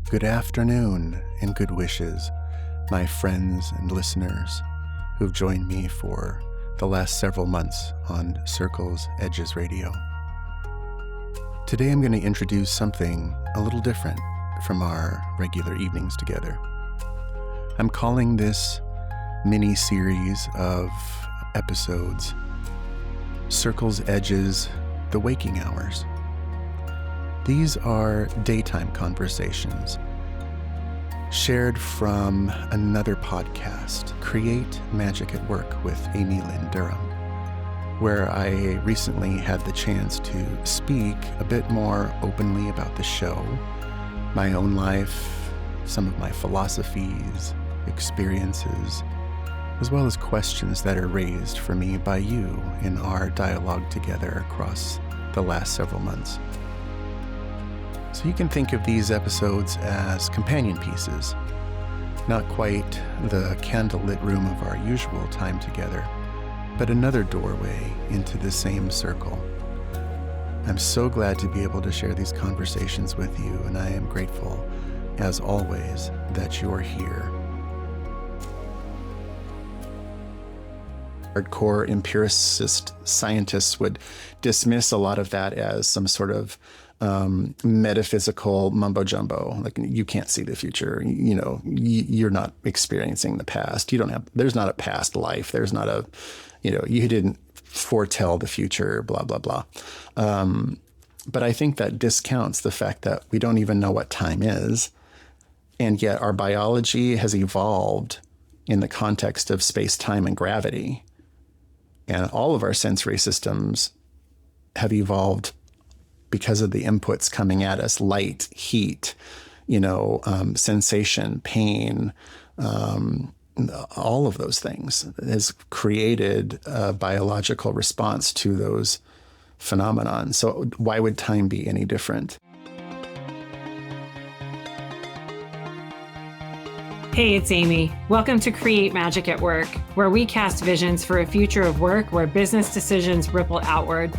Good afternoon and good wishes, my friends and listeners who've joined me for the last several months on Circles Edges Radio. Today I'm going to introduce something a little different from our regular evenings together. I'm calling this mini-series of episodes Circles Edges, The Waking Hours. These are daytime conversations shared from another podcast, Create Magic at Work with Amy Lynn Durham, where I recently had the chance to speak a bit more openly about the show, my own life, some of my philosophies, experiences, as well as questions that are raised for me by you in our dialogue together across the last several months. So you can think of these episodes as companion pieces, not quite the candlelit room of our usual time together, but another doorway into the same circle. I'm so glad to be able to share these conversations with you, and I am grateful, as always, that you're here. Hardcore empiricist scientists would dismiss a lot of that as some sort of metaphysical mumbo jumbo. Like, you can't see the future. You're not experiencing the past. There's not a past life. There's not you didn't foretell the future, blah, blah, blah. But I think that discounts the fact that we don't even know what time is. And yet our biology has evolved in the context of space, time, and gravity. And all of our sensory systems have evolved because of the inputs coming at us: light, heat, sensation, pain, all of those things has created a biological response to those phenomenon. So why would time be any different? Hey, it's Amy. Welcome to Create Magic at Work, where we cast visions for a future of work where business decisions ripple outward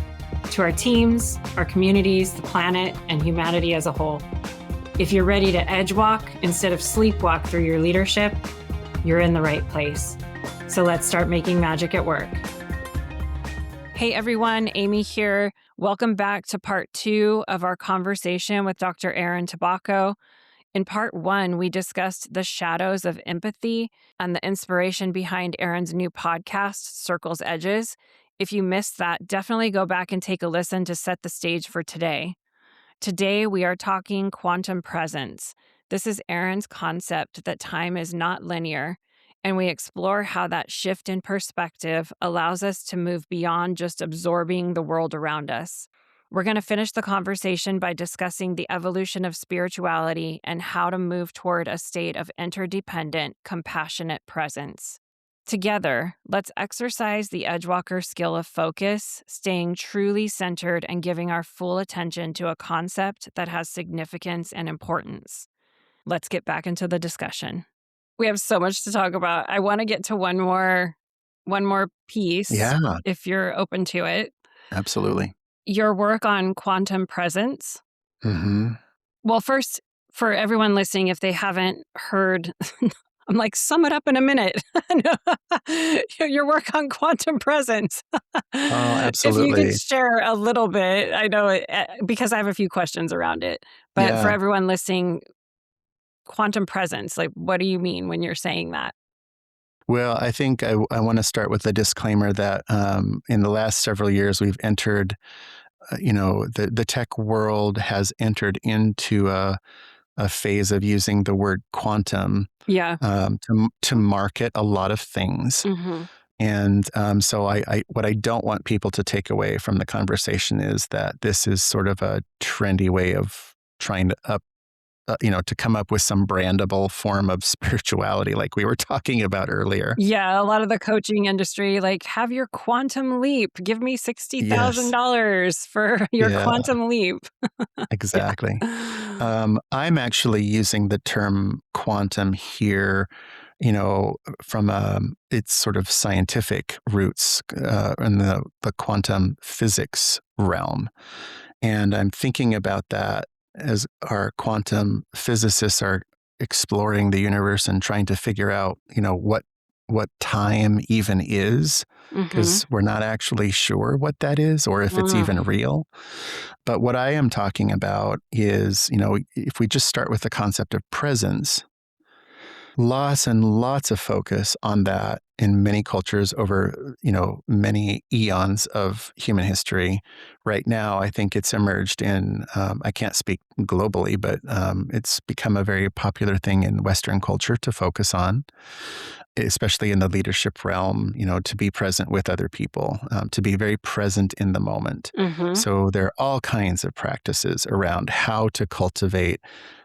to our teams, our communities, the planet, and humanity as a whole. If you're ready to edge walk instead of sleepwalk through your leadership, you're in the right place. So let's start making magic at work. Hey everyone, Amy here. Welcome back to part 2 of our conversation with Dr. Aaron Tabacco. In part 1, we discussed the shadows of empathy and the inspiration behind Aaron's new podcast, Circles Edges. If you missed that, definitely go back and take a listen to set the stage for today. Today, we are talking quantum presence. This is Aaron's concept that time is not linear, and we explore how that shift in perspective allows us to move beyond just absorbing the world around us. We're going to finish the conversation by discussing the evolution of spirituality and how to move toward a state of interdependent, compassionate presence. Together, let's exercise the Edgewalker skill of focus, staying truly centered and giving our full attention to a concept that has significance and importance. Let's get back into the discussion. We have so much to talk about. I want to get to one more piece, if you're open to it. Absolutely. Your work on quantum presence. Mm-hmm. Well, first, for everyone listening, if they haven't heard, I'm like, sum it up in a minute. Your work on quantum presence. Oh, absolutely. If you could share a little bit, I know it, because I have a few questions around it. But for everyone listening, quantum presence, like, what do you mean when you're saying that? Well, I think I want to start with a disclaimer that in the last several years, we've entered, the tech world has entered into a phase of using the word quantum to market a lot of things. Mm-hmm. And so what I don't want people to take away from the conversation is that this is sort of a trendy way of trying to to come up with some brandable form of spirituality like we were talking about earlier. Yeah, a lot of the coaching industry, like, have your quantum leap. Give me $60,000 for your quantum leap. Exactly. I'm actually using the term quantum here, from its sort of scientific roots in the quantum physics realm. And I'm thinking about that as our quantum physicists are exploring the universe and trying to figure out, what time even is, Mm-hmm. because we're not actually sure what that is or if it's even real. But what I am talking about is, if we just start with the concept of presence, lots and lots of focus on that in many cultures over, many eons of human history. Right now, I think it's emerged in, I can't speak globally, but it's become a very popular thing in Western culture to focus on, especially in the leadership realm, to be present with other people, to be very present in the moment. Mm-hmm. So there are all kinds of practices around how to cultivate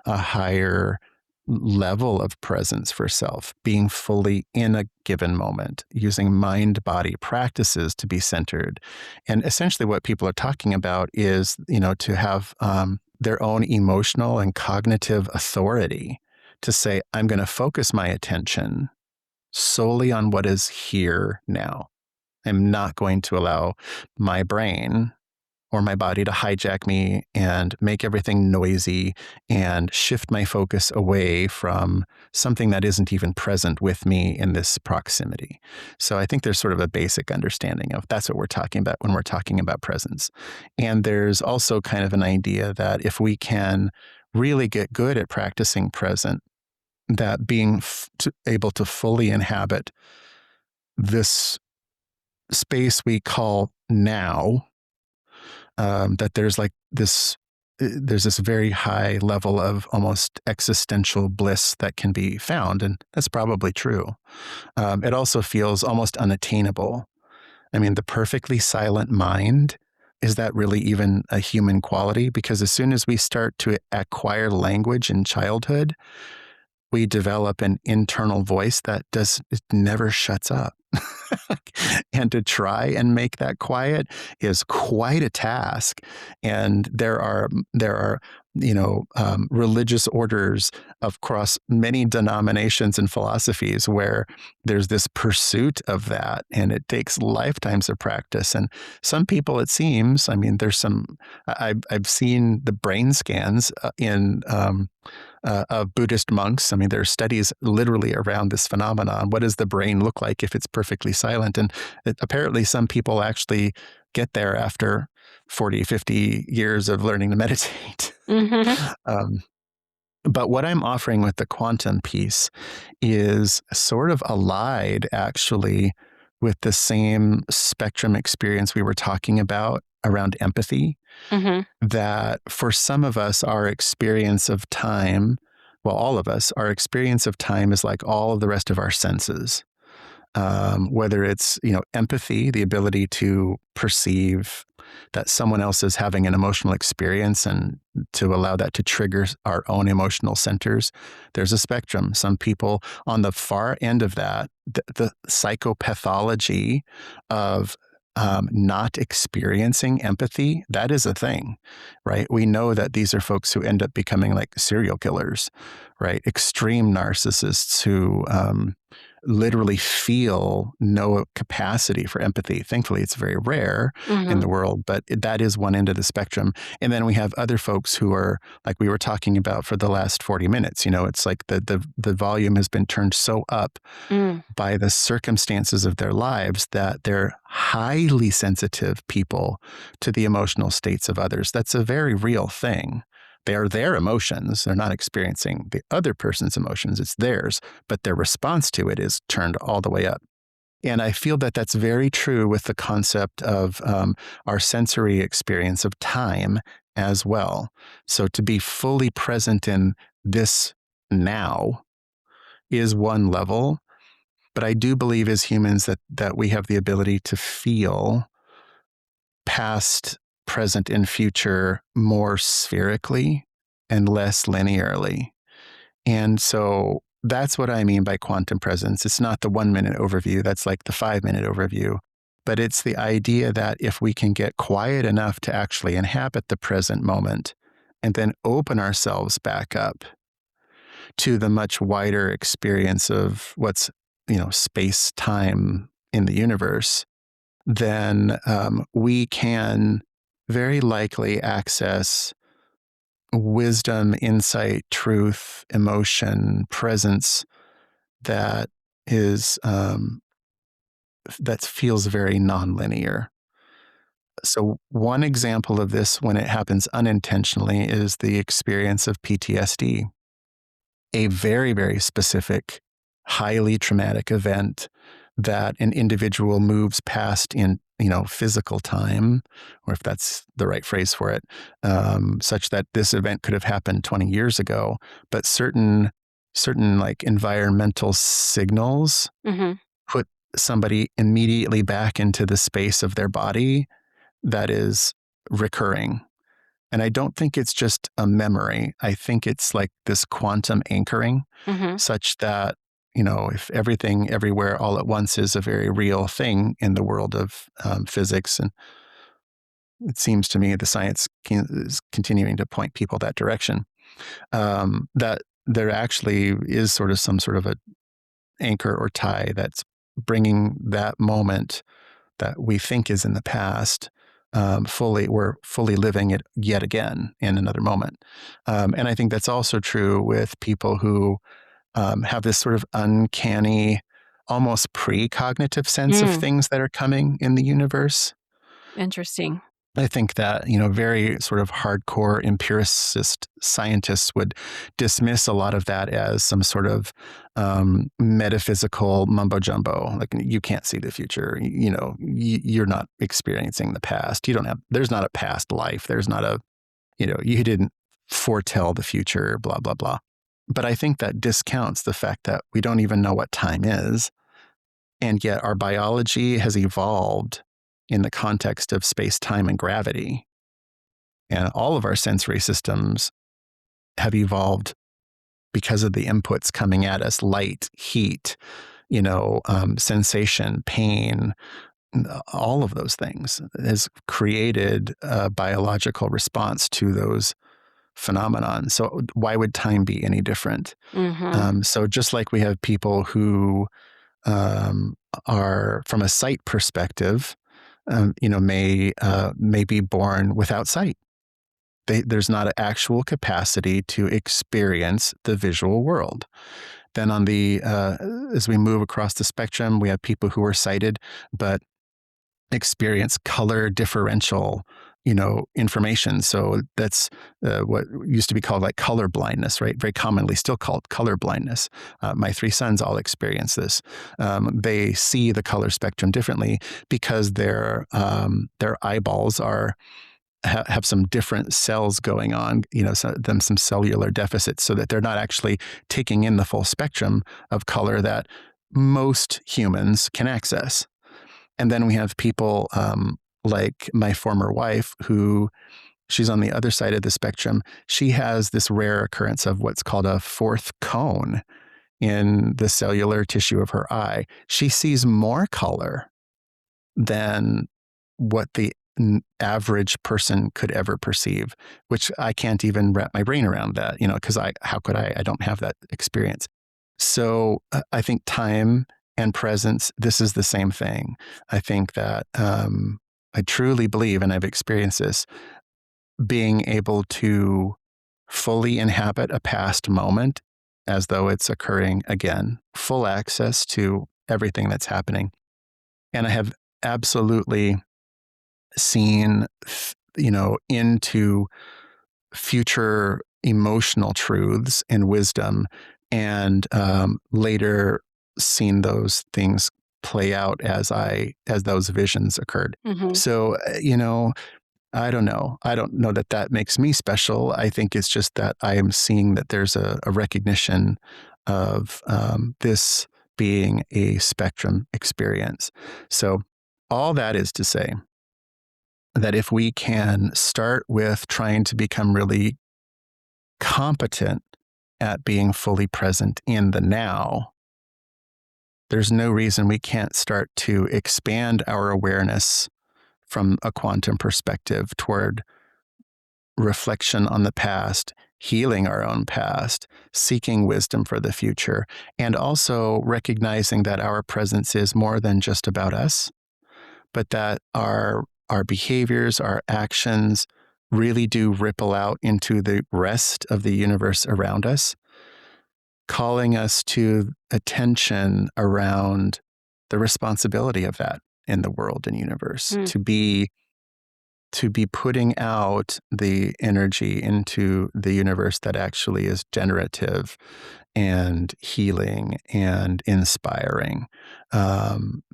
a higher level of presence for self, being fully in a given moment, using mind-body practices to be centered. And essentially what people are talking about is, to have their own emotional and cognitive authority to say, I'm going to focus my attention solely on what is here now. I'm not going to allow my brain or my body to hijack me and make everything noisy and shift my focus away from something that isn't even present with me in this proximity. So I think there's sort of a basic understanding of that's what we're talking about when we're talking about presence. And there's also kind of an idea that if we can really get good at practicing present, that being able to fully inhabit this space we call now, that there's like there's this very high level of almost existential bliss that can be found. And that's probably true. It also feels almost unattainable. I mean, the perfectly silent mind, is that really even a human quality? Because as soon as we start to acquire language in childhood, we develop an internal voice that it never shuts up. And to try and make that quiet is quite a task. And there are religious orders across many denominations and philosophies where there's this pursuit of that, and it takes lifetimes of practice. And some people, it seems, I mean, I've seen the brain scans in of Buddhist monks. I mean, there are studies literally around this phenomenon. What does the brain look like if it's perfectly silent? And apparently some people actually get there after 40, 50 years of learning to meditate. Mm-hmm. But what I'm offering with the quantum piece is sort of allied, actually, with the same spectrum experience we were talking about around empathy. Mm-hmm. That for some of us, our experience of time, well, all of us, our experience of time is like all of the rest of our senses. Whether it's, empathy, the ability to perceive that someone else is having an emotional experience and to allow that to trigger our own emotional centers. There's a spectrum. Some people on the far end of that, the psychopathology of not experiencing empathy, that is a thing, right? We know that these are folks who end up becoming like serial killers, right? Extreme narcissists who literally feel no capacity for empathy. Thankfully, it's very rare in the world, but that is one end of the spectrum. And then we have other folks who are, like we were talking about for the last 40 minutes, it's like the volume has been turned so up by the circumstances of their lives that they're highly sensitive people to the emotional states of others. That's a very real thing. They are their emotions. They're not experiencing the other person's emotions. It's theirs, but their response to it is turned all the way up. And I feel that that's very true with the concept of our sensory experience of time as well. So to be fully present in this now is one level, but I do believe as humans that we have the ability to feel past, present, and future more spherically and less linearly. And so that's what I mean by quantum presence. It's not the 1 minute overview. That's like the 5 minute overview. But it's the idea that if we can get quiet enough to actually inhabit the present moment and then open ourselves back up to the much wider experience of what's, space time in the universe, then we can very likely access wisdom, insight, truth, emotion, presence that is that feels very nonlinear. So one example of this when it happens unintentionally is the experience of PTSD, a very, very specific, highly traumatic event that an individual moves past in, physical time, or if that's the right phrase for it, such that this event could have happened 20 years ago, but certain like environmental signals put somebody immediately back into the space of their body that is recurring. And I don't think it's just a memory. I think it's like this quantum anchoring, such that, if everything everywhere all at once is a very real thing in the world of physics, and it seems to me the science is continuing to point people that direction, that there actually is sort of some sort of a anchor or tie that's bringing that moment that we think is in the past we're fully living it yet again in another moment. And I think that's also true with people who have this sort of uncanny, almost precognitive sense of things that are coming in the universe. Interesting. I think that, very sort of hardcore empiricist scientists would dismiss a lot of that as some sort of metaphysical mumbo jumbo. Like, you can't see the future. You're not experiencing the past. There's not a past life. There's not you didn't foretell the future, blah, blah, blah. But I think that discounts the fact that we don't even know what time is. And yet our biology has evolved in the context of space, time, and gravity. And all of our sensory systems have evolved because of the inputs coming at us: light, heat, sensation, pain, all of those things has created a biological response to those phenomenon. So why would time be any different? So just like we have people who are, from a sight perspective, may be born without sight. There's not an actual capacity to experience the visual world. Then on as we move across the spectrum, we have people who are sighted, but experience color differential, information. So that's what used to be called like color blindness, right? Very commonly still called color blindness. My 3 sons all experience this. They see the color spectrum differently because their eyeballs have some different cells going on, some cellular deficits, so that they're not actually taking in the full spectrum of color that most humans can access. And then we have people like my former wife, who she's on the other side of the spectrum. She has this rare occurrence of what's called a 4th cone in the cellular tissue of her eye. She sees more color than what the average person could ever perceive, which I can't even wrap my brain around that, because how could I? I don't have that experience. So I think time and presence, this is the same thing. I think that I truly believe, and I've experienced this, being able to fully inhabit a past moment as though it's occurring again, full access to everything that's happening. And I have absolutely seen, into future emotional truths and wisdom, and later seen those things play out as those visions occurred. So, I don't know. I don't know that makes me special. I think it's just that I am seeing that there's a recognition of this being a spectrum experience. So all that is to say that if we can start with trying to become really competent at being fully present in the now, there's no reason we can't start to expand our awareness from a quantum perspective toward reflection on the past, healing our own past, seeking wisdom for the future, and also recognizing that our presence is more than just about us, but that our behaviors, our actions really do ripple out into the rest of the universe around us, calling us to attention around the responsibility of that in the world and universe, to be putting out the energy into the universe that actually is generative and healing and inspiring,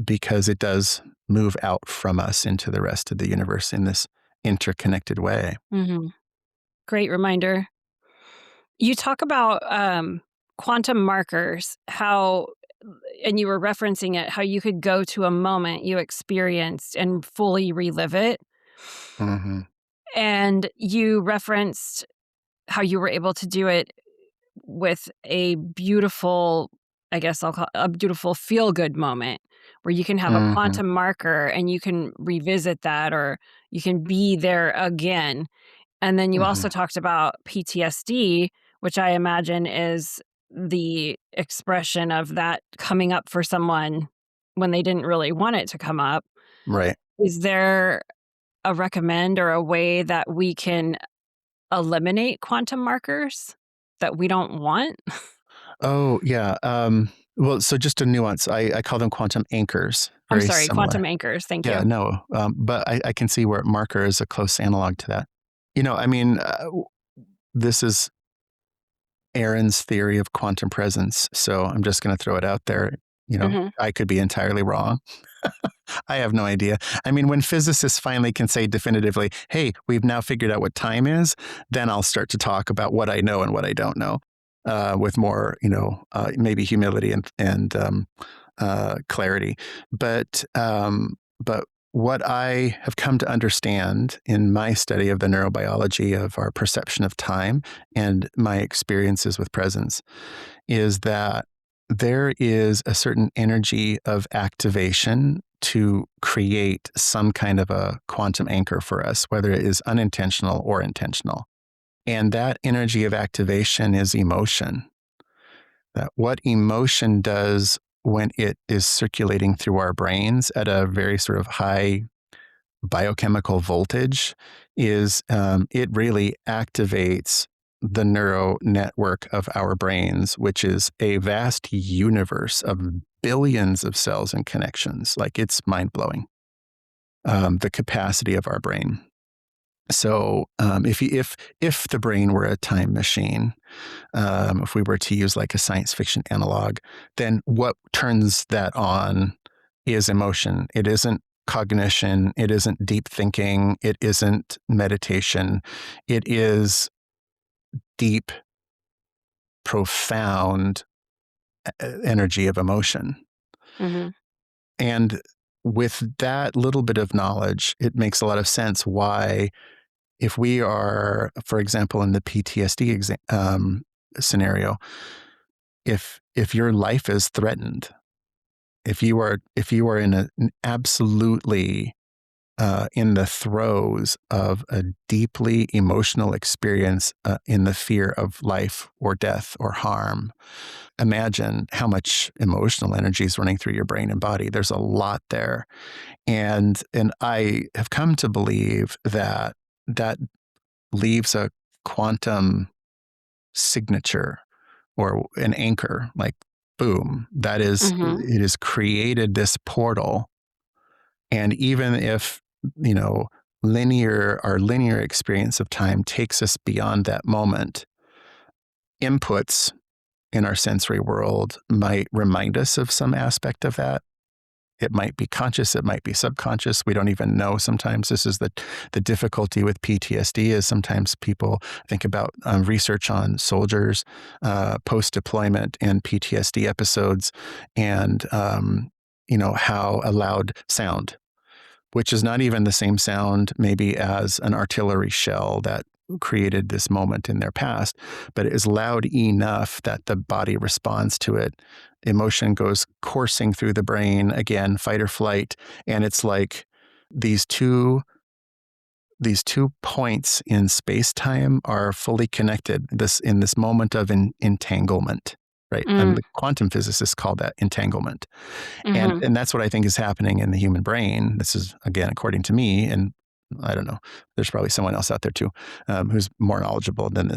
because it does move out from us into the rest of the universe in this interconnected way. Great reminder. You talk about quantum markers, and you were referencing it, how you could go to a moment you experienced and fully relive it. Mm-hmm. And you referenced how you were able to do it with a beautiful, I guess I'll call it a beautiful feel-good moment where you can have a Mm-hmm. quantum marker and you can revisit that, or you can be there again. And then you Mm-hmm. also talked about PTSD, which I imagine is the expression of that coming up for someone when they didn't really want it to come up. Right. Is there a recommend or a way that we can eliminate quantum markers that we don't want? Oh, yeah. Well, so just a nuance. I call them quantum anchors, I'm very sorry, similar. quantum anchors. Thank Yeah, you. no. But I can see where marker is a close analog to that. I mean, this is Aaron's theory of quantum presence. So I'm just going to throw it out there. Mhm. I could be entirely wrong. I have no idea. I mean, when physicists finally can say definitively, hey, we've now figured out what time is, then I'll start to talk about what I know and what I don't know, with more, maybe humility and clarity. But what I have come to understand in my study of the neurobiology of our perception of time and my experiences with presence is that there is a certain energy of activation to create some kind of a quantum anchor for us, whether it is unintentional or intentional. And that energy of activation is emotion. That what emotion does when it is circulating through our brains at a very sort of high biochemical voltage is it really activates the neural network of our brains, which is a vast universe of billions of cells and connections. Like, it's mind blowing, the capacity of our brain. So if the brain were a time machine, if we were to use like a science fiction analog, then what turns that on is emotion. It isn't cognition. It isn't deep thinking. It isn't meditation. It is deep, profound energy of emotion. Mhm. And with that little bit of knowledge, it makes a lot of sense why, if we are, for example, in the PTSD scenario, if your life is threatened, if you are in an absolutely in the throes of a deeply emotional experience, in the fear of life or death or harm, imagine how much emotional energy is running through your brain and body. There's a lot there, and I have come to believe that that leaves a quantum signature or an anchor, like, boom, Mhm. it has created this portal. And even if, our linear experience of time takes us beyond that moment, inputs in our sensory world might remind us of some aspect of that. It might be conscious, it might be subconscious. We don't even know sometimes. This is the difficulty with PTSD, is sometimes people think about research on soldiers, post-deployment and PTSD episodes, and, how a loud sound, which is not even the same sound maybe as an artillery shell that created this moment in their past, but it is loud enough that the body responds to it. Emotion goes coursing through the brain, again, fight or flight. And it's like these two points in space-time are fully connected in this moment of entanglement, right? And Mm. the quantum physicists call that entanglement. And Mhm. that's what I think is happening in the human brain. This is, again, according to me, and I don't know. There's probably someone else out there too, who's more knowledgeable on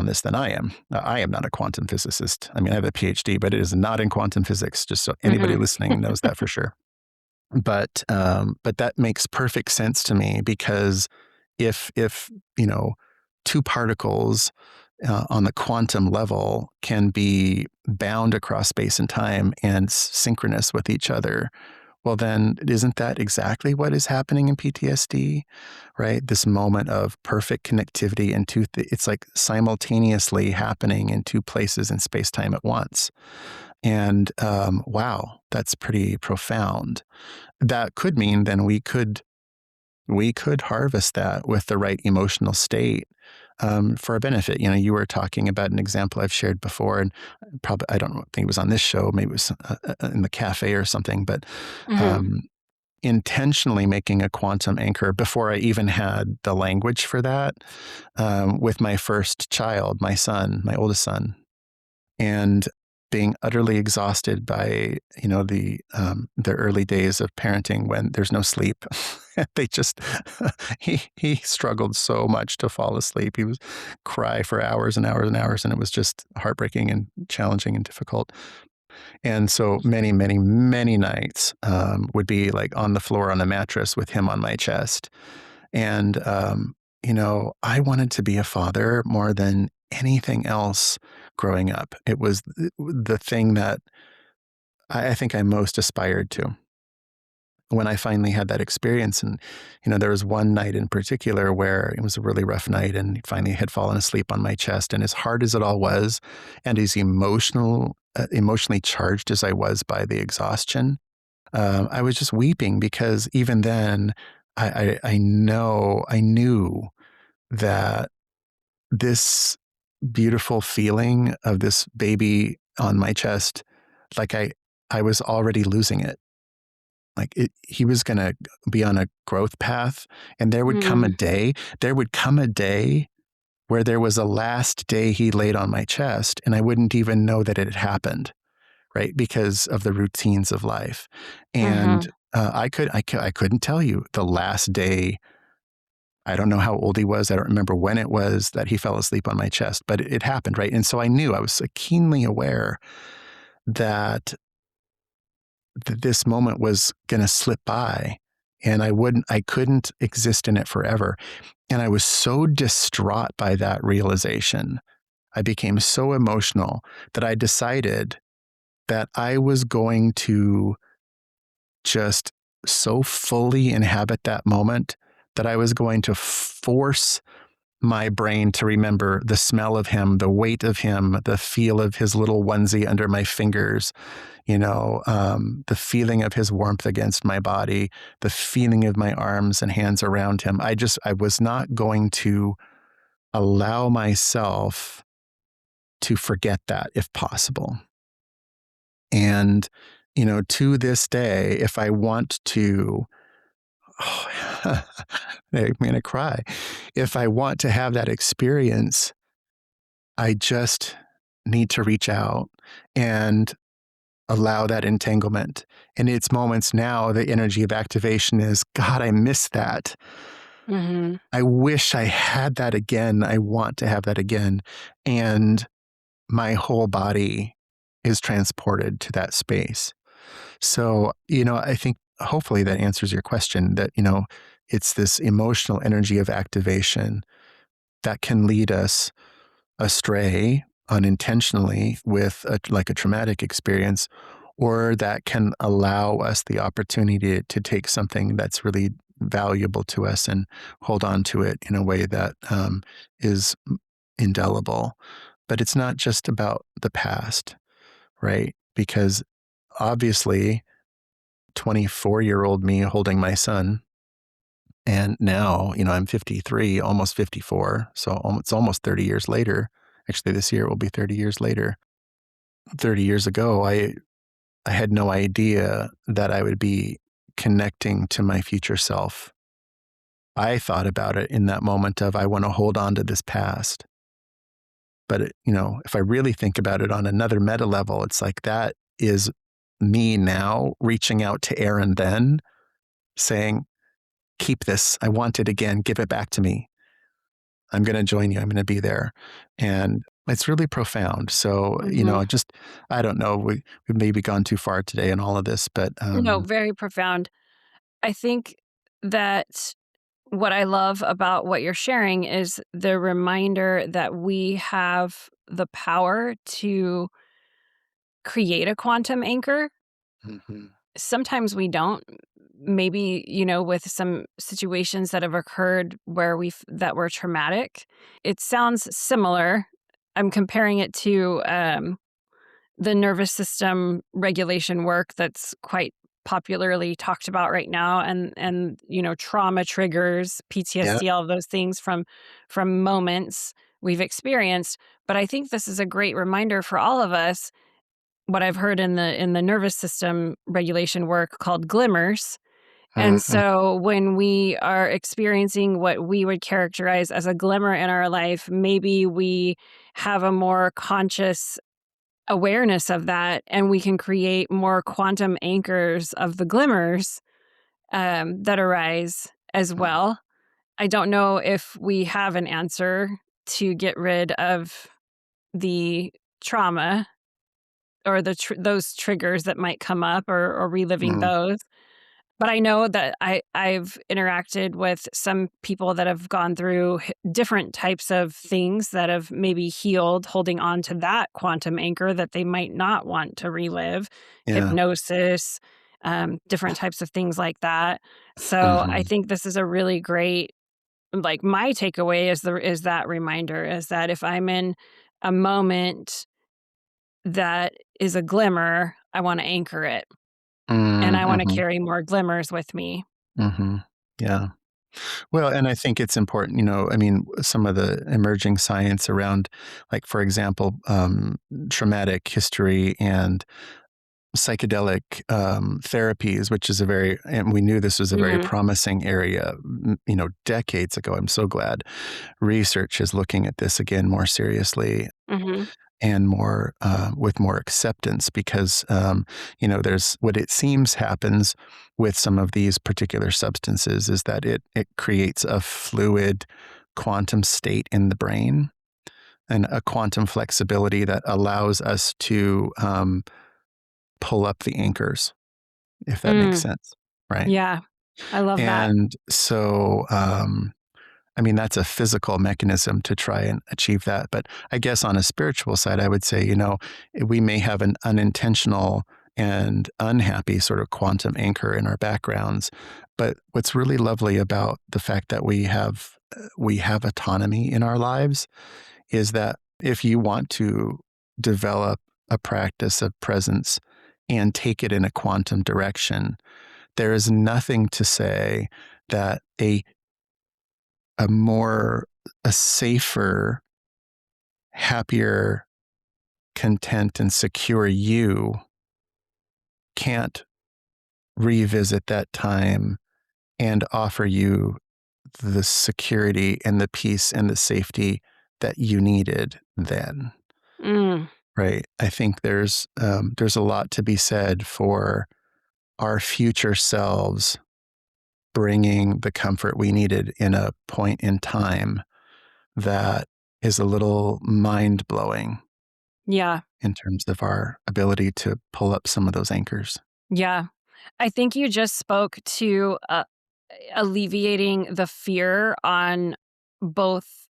this than I am. I am not a quantum physicist. I mean, I have a PhD, but it is not in quantum physics. Just so anybody listening knows that for sure. But that makes perfect sense to me, because if two particles on the quantum level can be bound across space and time and synchronous with each other, well, then isn't that exactly what is happening in PTSD, right? This moment of perfect connectivity in it's like simultaneously happening in two places in space-time at once. And wow, that's pretty profound. That could mean then we could harvest that with the right emotional state for our benefit. You were talking about an example I've shared before, and probably, I don't think it was on this show, maybe it was in the cafe or something, but intentionally making a quantum anchor before I even had the language for that with my first child, my son, my oldest son, and being utterly exhausted by the early days of parenting when there's no sleep. They just he struggled so much to fall asleep. He was cry for hours and hours and hours, and it was just heartbreaking and challenging and difficult. And so many, many, many nights would be like on the floor on a mattress with him on my chest. And I wanted to be a father more than anything else growing up. It was the thing that I think I most aspired to. When I finally had that experience, and there was one night in particular where it was a really rough night, and he finally had fallen asleep on my chest. And as hard as it all was, and as emotionally charged as I was by the exhaustion, I was just weeping, because even then, I knew that this beautiful feeling of this baby on my chest, like I was already losing it. Like he was going to be on a growth path, and there would come a day where there was a last day he laid on my chest, and I wouldn't even know that it had happened, right? Because of the routines of life. And I couldn't tell you the last day. I don't know how old he was. I don't remember when it was that he fell asleep on my chest, but it happened, right? And so I was keenly aware that this moment was going to slip by, and I couldn't exist in it forever. And I was so distraught by that realization. I became so emotional that I decided that I was going to just so fully inhabit that moment that I was going to force my brain to remember the smell of him, the weight of him, the feel of his little onesie under my fingers, the feeling of his warmth against my body, the feeling of my arms and hands around him. I was not going to allow myself to forget that, if possible. And, to this day, if I want to, I'm going to cry. If I want to have that experience, I just need to reach out and allow that entanglement. And its moments now, the energy of activation is, God, I miss that. I wish I had that again. I want to have that again. And my whole body is transported to that space. So, I think hopefully that answers your question, that, it's this emotional energy of activation that can lead us astray unintentionally with a traumatic experience, or that can allow us the opportunity to take something that's really valuable to us and hold on to it in a way that is indelible. But it's not just about the past, right? Because obviously 24-year-old me holding my son, and now, I'm 53, almost 54. So it's almost 30 years later. Actually, this year it will be 30 years later. 30 years ago, I had no idea that I would be connecting to my future self. I thought about it in that moment of, I want to hold on to this past. But, if I really think about it on another meta level, it's like that is me now reaching out to Aaron then, saying, keep this. I want it again. Give it back to me. I'm going to join you. I'm going to be there. And it's really profound. So, I don't know. We've maybe gone too far today in all of this, but No, very profound. I think that what I love about what you're sharing is the reminder that we have the power to create a quantum anchor. Mhm. Sometimes we don't. Maybe, with some situations that have occurred where that were traumatic. It sounds similar. I'm comparing it to the nervous system regulation work that's quite popularly talked about right now, and trauma triggers, Yeah. PTSD, all of those things from moments we've experienced. But I think this is a great reminder for all of us, what I've heard in the nervous system regulation work called glimmers. And Mhm. so when we are experiencing what we would characterize as a glimmer in our life, maybe we have a more conscious awareness of that, and we can create more quantum anchors of the glimmers that arise as well. I don't know if we have an answer to get rid of the trauma or those triggers that might come up, or reliving Mhm. those. But I know that I've interacted with some people that have gone through different types of things that have maybe healed, holding on to that quantum anchor that they might not want to relive, Yeah. hypnosis, different types of things like that. So I Mhm. think this is a really great, like, my takeaway is that reminder, is that if I'm in a moment that is a glimmer, I want to anchor it, and I want to Mhm. carry more glimmers with me. Mhm. Yeah. Well, and I think it's important, some of the emerging science around, like, for example, traumatic history and psychedelic therapies, which is and we knew this was a very Mhm, promising area, decades ago. I'm so glad research is looking at this again more seriously mhm, and more with more acceptance because there's what it seems happens with some of these particular substances is that it creates a fluid quantum state in the brain and a quantum flexibility that allows us to pull up the anchors, if that makes mm, sense, right? yeah, I love that. And so that's a physical mechanism to try and achieve that. But I guess on a spiritual side, I would say, we may have an unintentional and unhappy sort of quantum anchor in our backgrounds. But what's really lovely about the fact that we have autonomy in our lives is that if you want to develop a practice of presence and take it in a quantum direction, there is nothing to say that a more a safer, happier, content, and secure you can't revisit that time and offer you the security and the peace and the safety that you needed then. Mm, Right? I think there's a lot to be said for our future selves bringing the comfort we needed in a point in time that is a little mind blowing yeah, in terms of our ability to pull up some of those anchors. yeah. I think you just spoke to, alleviating the fear on both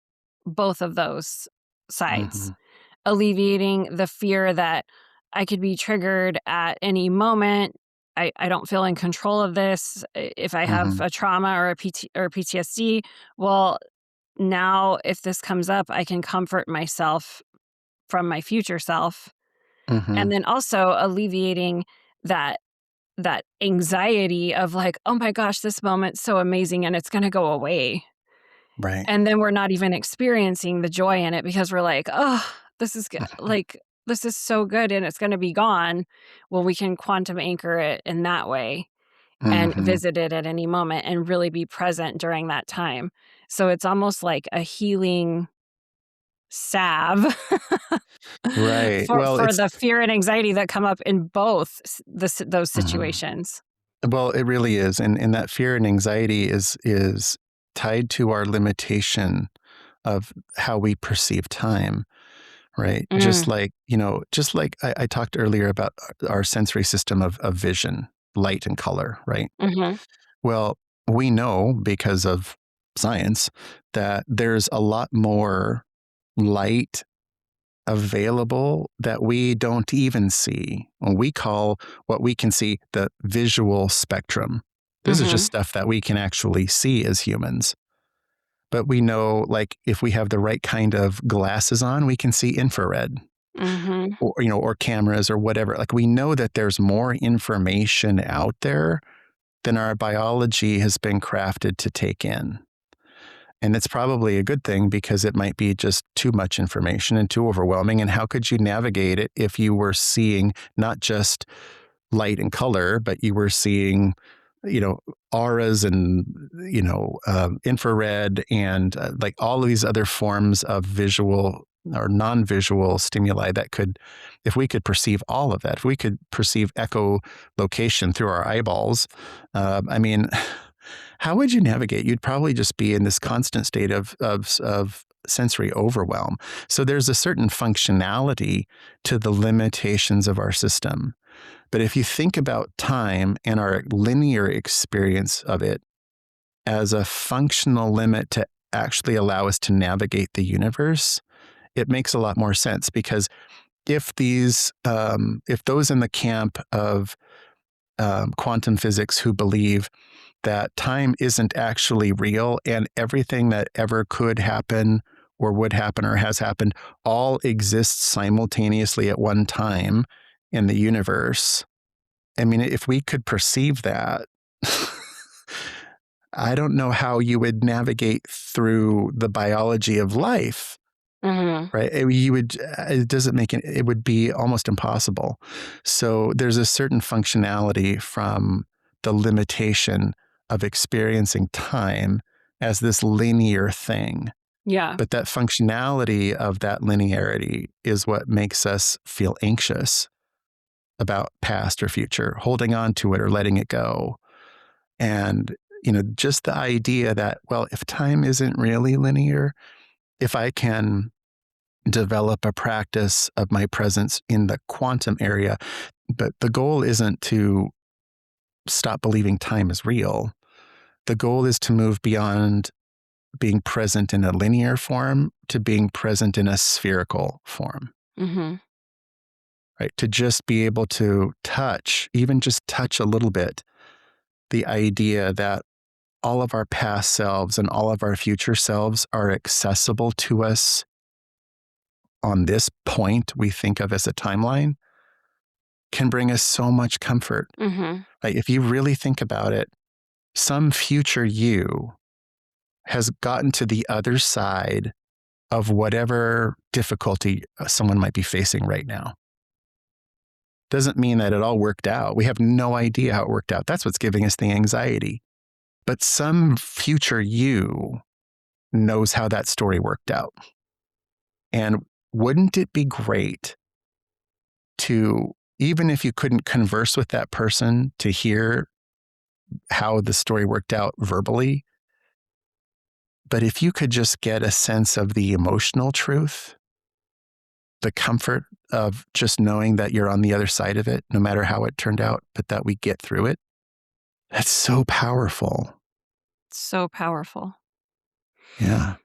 both of those sides. Mhm. Alleviating the fear that I could be triggered at any moment. I don't feel in control of this. If I have Mhm. a trauma or a PTSD, well, now if this comes up, I can comfort myself from my future self. And Mhm. then also alleviating that that anxiety of, like, "Oh my gosh, this moment's so amazing and it's gonna go away." Right. And then we're not even experiencing the joy in it because we're like, "Oh, this is like, this is so good and it's gonna be gone." Well, we can quantum anchor it in that way and Mhm. visit it at any moment and really be present during that time. So it's almost like a healing salve Right. for Well, for it's the fear and anxiety that come up in both those mhm. situations. Well, it really is. And that fear and anxiety is tied to our limitation of how we perceive time, right? Just Mm. like, I talked earlier about our sensory system of vision, light and color, right? Mm-hmm. Well, we know because of science that there's a lot more light available that we don't even see. When we call what we can see the visual spectrum. This is just Mm-hmm. stuff that we can actually see as humans. But we know, like, if we have the right kind of glasses on, we can see infrared Mm-hmm. or cameras or whatever. Like, we know that there's more information out there than our biology has been crafted to take in. And it's probably a good thing because it might be just too much information and too overwhelming. And how could you navigate it if you were seeing not just light and color, but you were seeing, auras and, infrared and like all of these other forms of visual or non-visual stimuli that could, if we could perceive all of that, if we could perceive echolocation through our eyeballs, I mean, how would you navigate? You'd probably just be in this constant state of sensory overwhelm. So there's a certain functionality to the limitations of our system. But if you think about time and our linear experience of it as a functional limit to actually allow us to navigate the universe, it makes a lot more sense because if those in the camp of quantum physics who believe that time isn't actually real and everything that ever could happen or would happen or has happened all exists simultaneously at one time in the universe. I mean, if we could perceive that, I don't know how you would navigate through the biology of life, Mm-hmm. right? It doesn't make it would be almost impossible. So there's a certain functionality from the limitation of experiencing time as this linear thing. Yeah. But that functionality of that linearity is what makes us feel anxious about past or future, holding on to it or letting it go. And, just the idea that, well, if time isn't really linear, if I can develop a practice of my presence in the quantum area, but the goal isn't to stop believing time is real. The goal is to move beyond being present in a linear form to being present in a spherical form. Mm-hmm. Right? To just be able to touch, even just touch a little bit, the idea that all of our past selves and all of our future selves are accessible to us on this point we think of as a timeline can bring us so much comfort. Mm-hmm. Like if you really think about it, some future you has gotten to the other side of whatever difficulty someone might be facing right now. Doesn't mean that it all worked out. We have no idea how it worked out. That's what's giving us the anxiety. But some future you knows how that story worked out. And wouldn't it be great to, even if you couldn't converse with that person, to hear how the story worked out verbally? But if you could just get a sense of the emotional truth, the comfort of just knowing that you're on the other side of it, no matter how it turned out, but that we get through it, that's so powerful. So powerful. Yeah.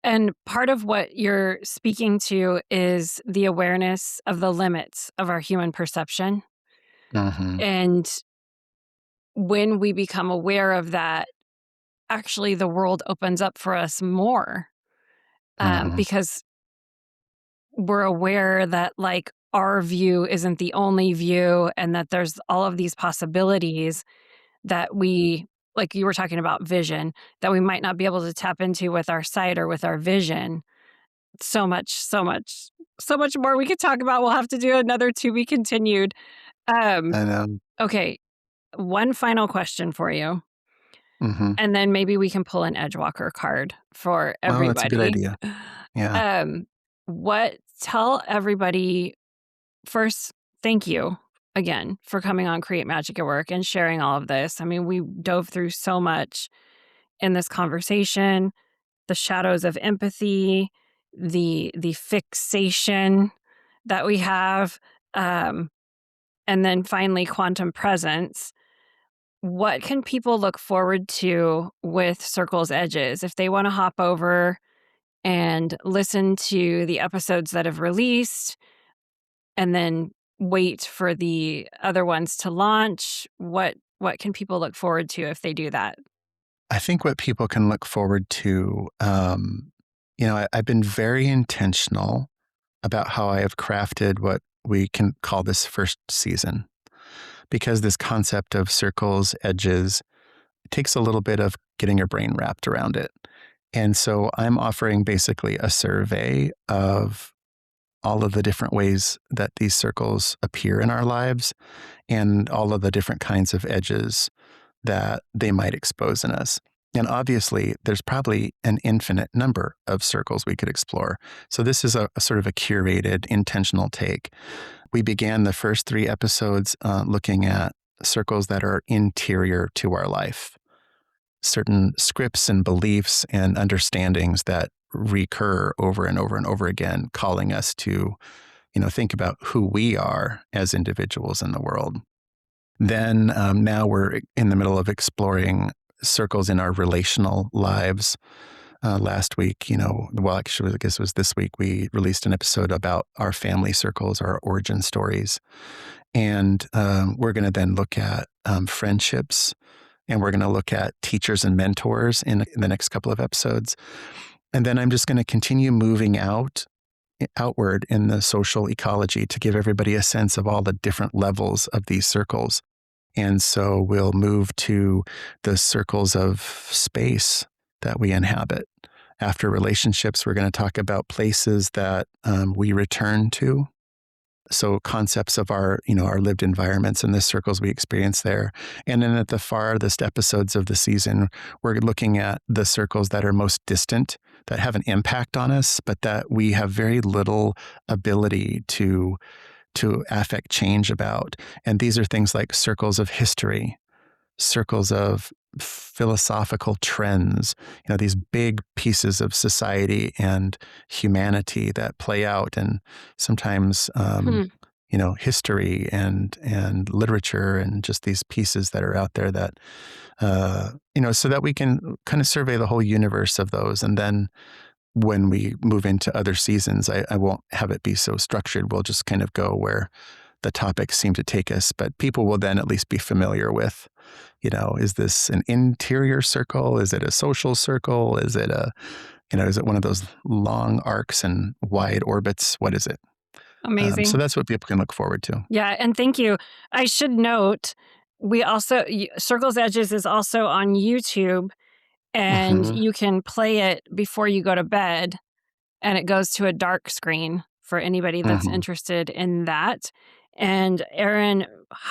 And part of what you're speaking to is the awareness of the limits of our human perception. Mm-hmm. And when we become aware of that, actually the world opens up for us more, Mm-hmm. because we're aware that like our view isn't the only view and that there's all of these possibilities that we, like you were talking about vision, that we might not be able to tap into with our sight or with our vision. So much more we could talk about. We'll have to do another to be continued. Um, I know. okay, one final question for you, Mm-hmm. and then maybe we can pull an Edgewalker card for Oh, that's a good everybody. idea. Yeah. Tell everybody first, thank you again for coming on Create Magic at Work and sharing all of this. I mean, we dove through so much in this conversation, the shadows of empathy, the fixation that we have, and then finally quantum presence. What can people look forward to with Circle's Edges if they want to hop over and listen to the episodes that have released and then wait for the other ones to launch? What can people look forward to if they do that? I think what people can look forward to, I've been very intentional about how I have crafted what we can call this first season, because this concept of circles, edges, it takes a little bit of getting your brain wrapped around it. And so I'm offering basically a survey of all of the different ways that these circles appear in our lives and all of the different kinds of edges that they might expose in us. And obviously, there's probably an infinite number of circles we could explore. So this is a sort of a curated, intentional take. We began the first 3 episodes looking at circles that are interior to our life, certain scripts and beliefs and understandings that recur over and over and over again, calling us to, think about who we are as individuals in the world. Then now we're in the middle of exploring circles in our relational lives. Last week, actually, I guess it was this week, we released an episode about our family circles, our origin stories. And we're going to then look at friendships, and we're going to look at teachers and mentors in the next couple of episodes. And then I'm just going to continue moving outward in the social ecology to give everybody a sense of all the different levels of these circles. And so we'll move to the circles of space that we inhabit. After relationships, we're going to talk about places that we return to. So concepts of our lived environments and the circles we experience there. And then at the farthest episodes of the season, we're looking at the circles that are most distant, that have an impact on us, but that we have very little ability to affect change about. And these are things like circles of history, circles of philosophical trends, these big pieces of society and humanity that play out, and sometimes, history and literature, and just these pieces that are out there that, so that we can kind of survey the whole universe of those. And then when we move into other seasons, I won't have it be so structured. We'll just kind of go where the topics seem to take us, but people will then at least be familiar with, is this an interior circle? Is it a social circle? Is it is it one of those long arcs and wide orbits? What is it? Amazing. So that's what people can look forward to. Yeah. And thank you. I should note, Circles Edges is also on YouTube, and you can play it before you go to bed, and it goes to a dark screen for anybody that's interested in that. And Aaron,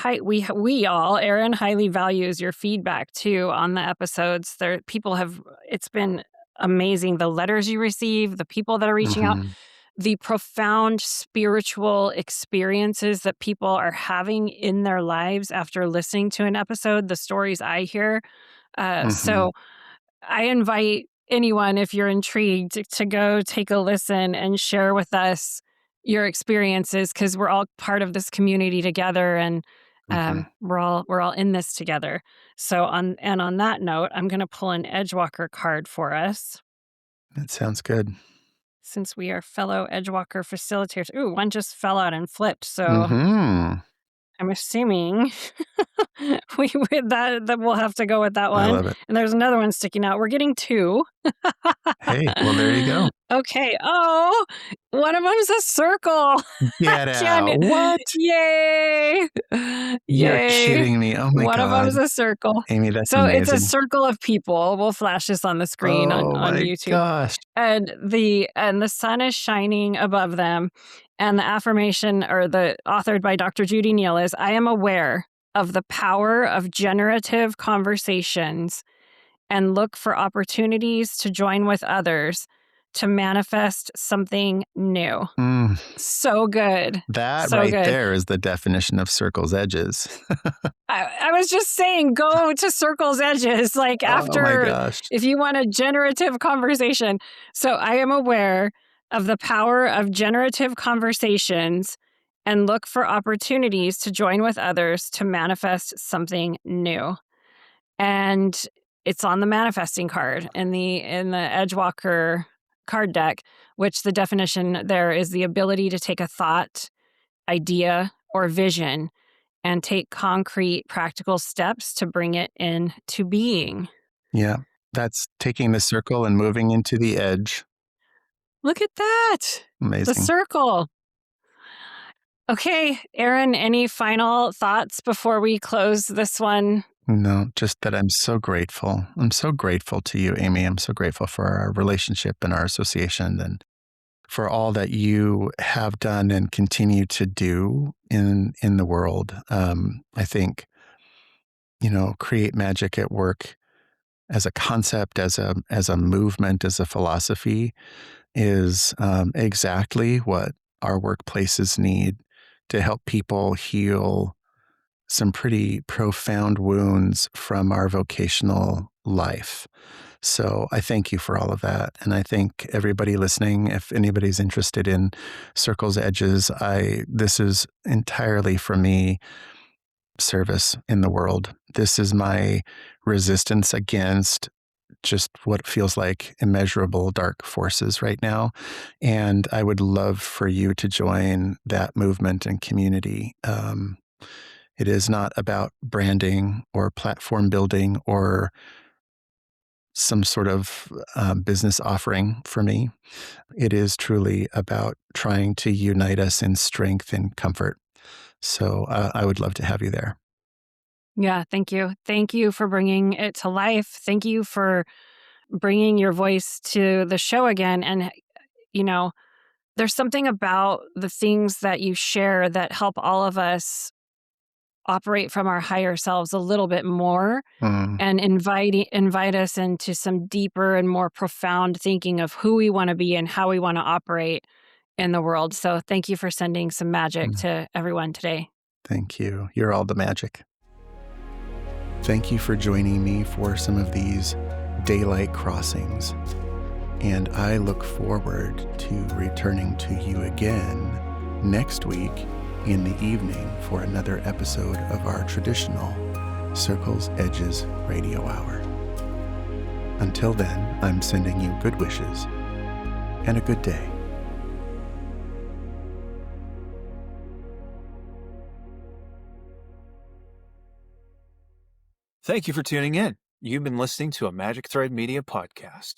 Aaron highly values your feedback too on the episodes. It's been amazing. The letters you receive, the people that are reaching out, the profound spiritual experiences that people are having in their lives after listening to an episode, the stories I hear. So I invite anyone, if you're intrigued, to go take a listen and share with us your experiences, because we're all part of this community together, and we're all in this together. So on that note, I'm going to pull an Edgewalker card for us. That sounds good. Since we are fellow Edgewalker facilitators. Ooh, one just fell out and flipped. So I'm assuming that we'll have to go with that one. I love it. And there's another one sticking out. We're getting 2. Hey, well, there you go. Okay. Oh, one of them's a circle. Get out. What? Yay. You're Yay. kidding me. Oh my God. One of them's a circle. Amy, that's so amazing. It's a circle of people. We'll flash this on the screen on YouTube. Gosh. And the sun is shining above them. And the affirmation, or the authored by Dr. Judy Neal, is, I am aware of the power of generative conversations and look for opportunities to join with others to manifest something new. Mm, So good. that So right good. there is the definition of circles edges. I was just saying, go to Circle's Edges, like Oh my after, gosh. if you want a generative conversation. So I am aware of the power of generative conversations and look for opportunities to join with others to manifest something new. And it's on the manifesting card in the Edgewalker card deck, which the definition there is the ability to take a thought, idea, or vision and take concrete, practical steps to bring it into being. Yeah. That's taking the circle and moving into the edge. Look at that. The Amazing. circle. Okay, Erin, any final thoughts before we close this one? No, just that I'm so grateful. I'm so grateful to you, Amy. I'm so grateful for our relationship and our association and for all that you have done and continue to do in the world. I think, create magic at work as a concept, as a movement, as a philosophy is exactly what our workplaces need to help people heal some pretty profound wounds from our vocational life. So I thank you for all of that. And I think everybody listening, if anybody's interested in Circle's Edges, this is entirely for me service in the world. This is my resistance against just what feels like immeasurable dark forces right now. And I would love for you to join that movement and community. It is not about branding or platform building or some sort of business offering for me. It is truly about trying to unite us in strength and comfort. So I would love to have you there. Yeah, thank you. Thank you for bringing it to life. Thank you for bringing your voice to the show again. And, there's something about the things that you share that help all of us operate from our higher selves a little bit more Mm, and invite us into some deeper and more profound thinking of who we want to be and how we want to operate in the world. So thank you for sending some magic mm. to everyone today. Thank you. You're all the magic. Thank you for joining me for some of these daylight crossings. And I look forward to returning to you again next week in the evening for another episode of our traditional Circles Edges Radio Hour. Until then, I'm sending you good wishes and a good day. Thank you for tuning in. You've been listening to a Magic Thread Media podcast.